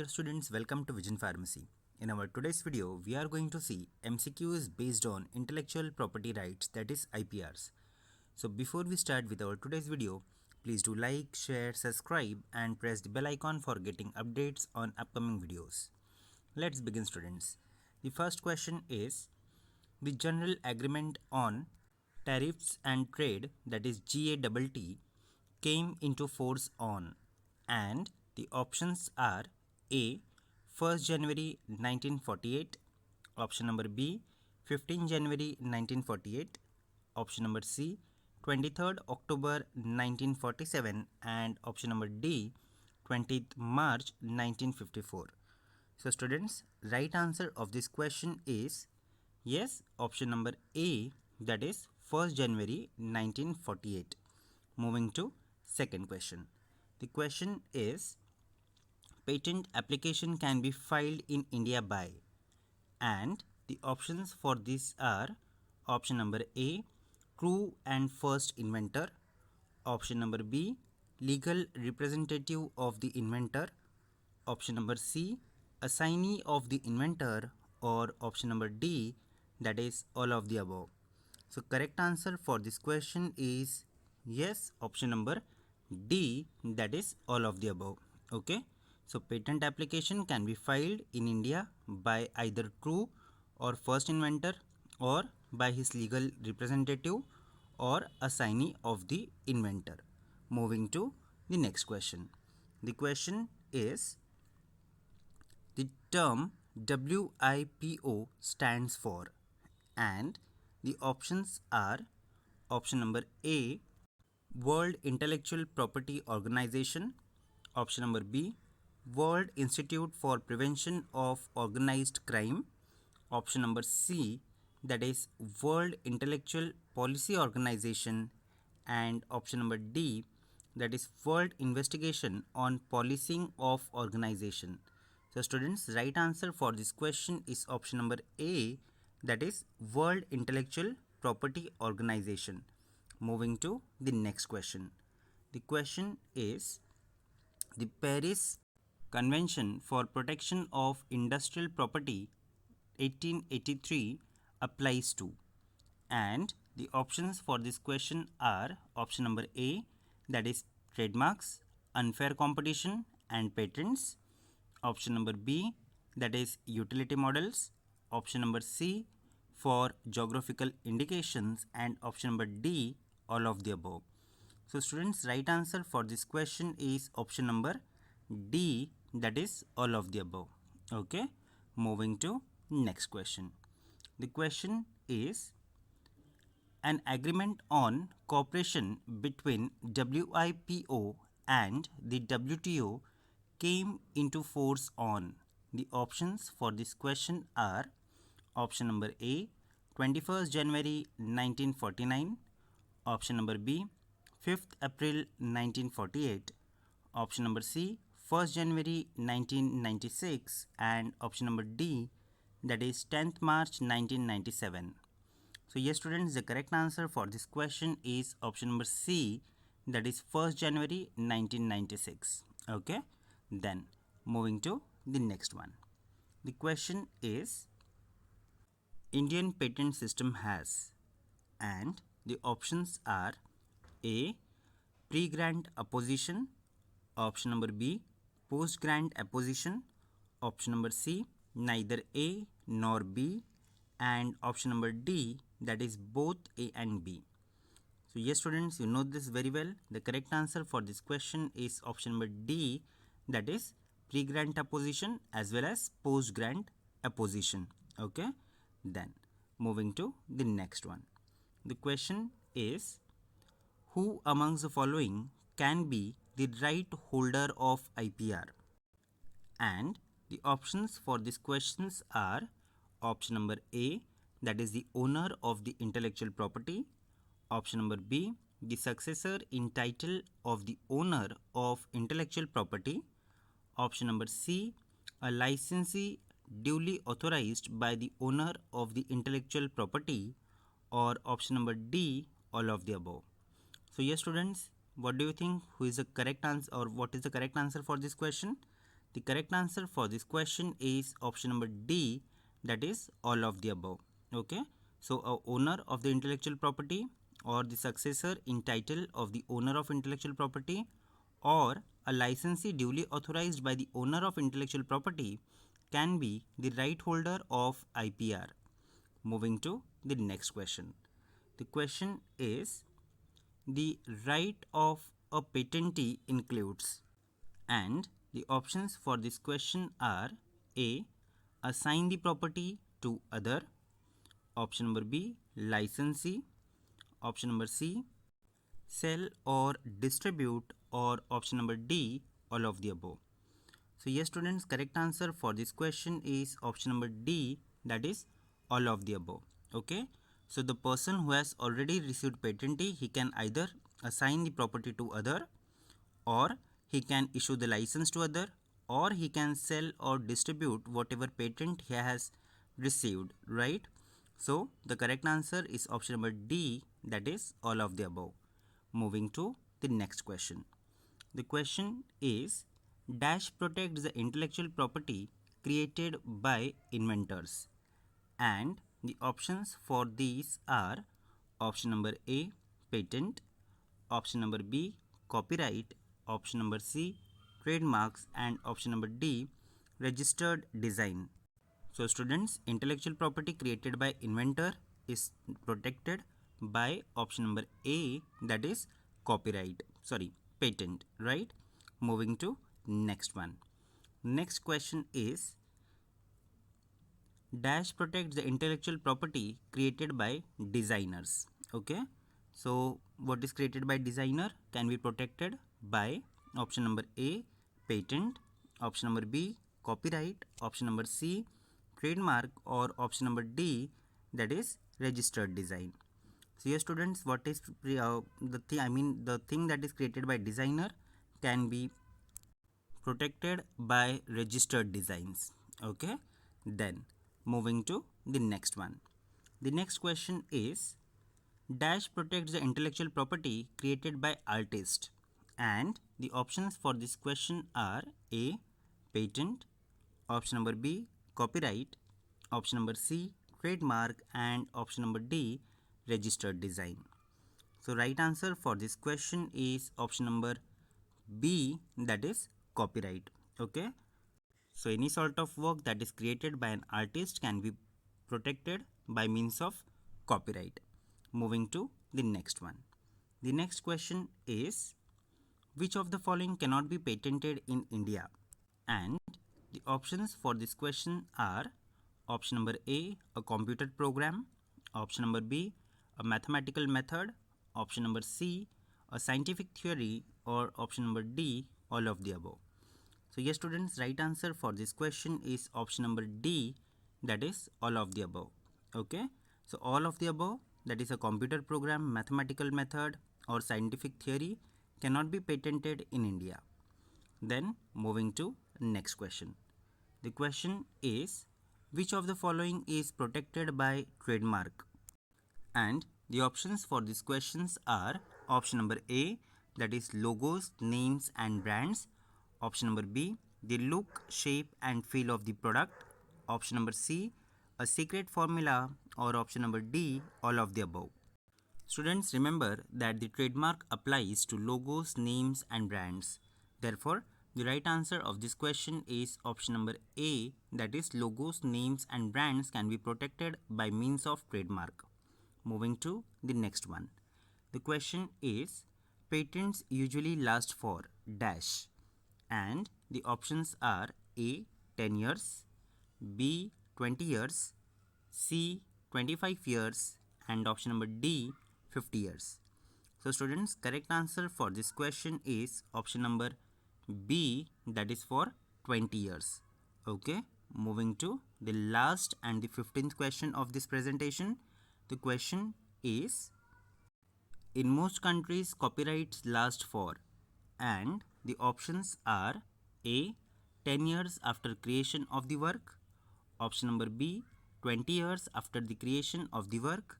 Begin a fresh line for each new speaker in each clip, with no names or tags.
dear students, welcome to Vision Pharmacy. In our today's video, we are going to see MCQs based on intellectual property rights, that is IPRs. So before we start with our today's video, please do like, share, subscribe and press the bell icon for getting updates on upcoming videos. Let's begin, students. The first question is the General Agreement on Tariffs and Trade, that is GATT, came into force on, and the options are A. 1st January 1948, option number B. 15 January 1948, option number C. 23rd October 1947, and option number D. 20th March 1954. So students, right answer of this question is yes, option number A, that is 1st January 1948. Moving to second question. The question is patent application can be filed in India by, and the options for this are option number A, true and first inventor, option number B, legal representative of the inventor, option number C, assignee of the inventor, or option number D, that is all of the above. So correct answer for this question is yes, option number D, that is all of the above. Okay, so patent application can be filed in India by either true or first inventor, or by his legal representative or assignee of the inventor. Moving to the next question. The question is the term WIPO stands for, and the options are option number A, World Intellectual Property Organization, option number B, World Institute for Prevention of Organized Crime, option number C, that is World Intellectual Policy Organization, and option number D, that is World Investigation on Policing of Organization. So students, right answer for this question is option number A, that is World Intellectual Property Organization. Moving to the next question. The question is the Paris Convention for Protection of Industrial Property 1883 applies to, and the options for this question are option number A, that is trademarks, unfair competition and patents, option number B, that is utility models, option number C, for geographical indications, and option number D, all of the above. So students, right answer for this question is option number D, that is all of the above. Okay, moving to next question. The question is an agreement on cooperation between WIPO and the WTO came into force on. The options for this question are option number A, 21st January 1949, option number B, 5th April 1948, option number C, 1st January 1996, and option number D, that is 10th March 1997. So yes students, the correct answer for this question is option number C, that is 1st January 1996. Okay, then moving to the next one. The question is Indian patent system has, and the options are A, pre-grant opposition, option number B, post-grant opposition, option number C, neither A nor B, and option number D, that is both A and B. So yes students, you know this very well. The correct answer for this question is option number D, that is pre-grant opposition as well as post-grant opposition. Okay, then moving to the next one. The question is who amongst the following can be the right holder of IPR? And the options for these questions are option number A, that is the owner of the intellectual property, option number B, the successor in title of the owner of intellectual property, option number C, a licensee duly authorized by the owner of the intellectual property, or option number D, all of the above. So yes students, what do you think, who is the correct answer, or what is the correct answer for this question? The correct answer for this question is option number D, that is all of the above. Okay, so a owner of the intellectual property or the successor in title of the owner of intellectual property or a licensee duly authorized by the owner of intellectual property can be the right holder of IPR. Moving to the next question. The question is, the right of a patentee includes, and the options for this question are A. Assign the property to other. Option number B. Licensee. Option number C. Sell or distribute, or option number D. All of the above. So yes students, correct answer for this question is option number D, that is all of the above. Okay, so the person who has already received patentee, he can either assign the property to other, or he can issue the license to other, or he can sell or distribute whatever patent he has received, right? So the correct answer is option number D, that is all of the above. Moving to the next question. The question is, dash protects the intellectual property created by inventors, and the options for these are option number A. Patent, option number B. Copyright, option number C. Trademarks, and option number D. Registered design. So students, intellectual property created by inventor is protected by option number A, that is patent, right? Moving to next one. Next question is, dash protects the intellectual property created by designers. Okay, so what is created by designer can be protected by option number A. Patent, option number B. Copyright, option number C. Trademark, or option number D, that is registered design. So yes students, what is the thing that is created by designer can be protected by registered designs. Okay, then moving to the next one. The next question is, dash protects the intellectual property created by artist, and the options for this question are A. Patent, option number B. Copyright, option number C. Trademark, and option number D. Registered design. So right answer for this question is option number B, that is copyright. Okay, so any sort of work that is created by an artist can be protected by means of copyright. Moving to the next one. The next question is, which of the following cannot be patented in India? And the options for this question are option number A. A computer program, option number B. A mathematical method, option number C. A scientific theory, or option number D. All of the above. So yes students, right answer for this question is option number D, that is all of the above. Okay, so all of the above, that is a computer program, mathematical method, or scientific theory, cannot be patented in India. Then moving to next question. The question is, which of the following is protected by trademark? And the options for these questions are option number A, that is logos, names and brands, option number B, the look, shape and feel of the product, option number C, a secret formula, or option number D, all of the above. Students, remember that the trademark applies to logos, names and brands. Therefore, the right answer of this question is option number A, that is logos, names and brands can be protected by means of trademark. Moving to the next one. The question is, patents usually last for dash, and the options are A. 10 years, B. 20 years, C. 25 years, and option number D. 50 years. So students, correct answer for this question is option number B, that is for 20 years. Okay, moving to the last and the 15th question of this presentation. The question is, in most countries copyrights last for, and the options are A. 10 years after creation of the work, option number B. 20 years after the creation of the work,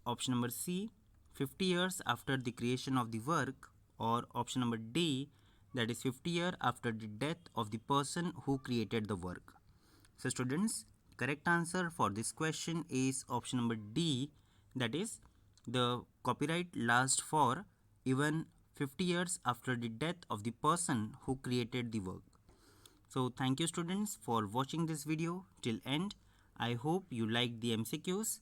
option number C. 50 years after the creation of the work, or option number D. that is 50 years after the death of the person who created the work. So students, correct answer for this question is option number D, that is the copyright lasts for even 50 years after the death of the person who created the work. So thank you students for watching this video till end. I hope you liked the MCQs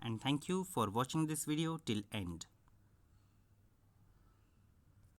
and thank you for watching this video till end.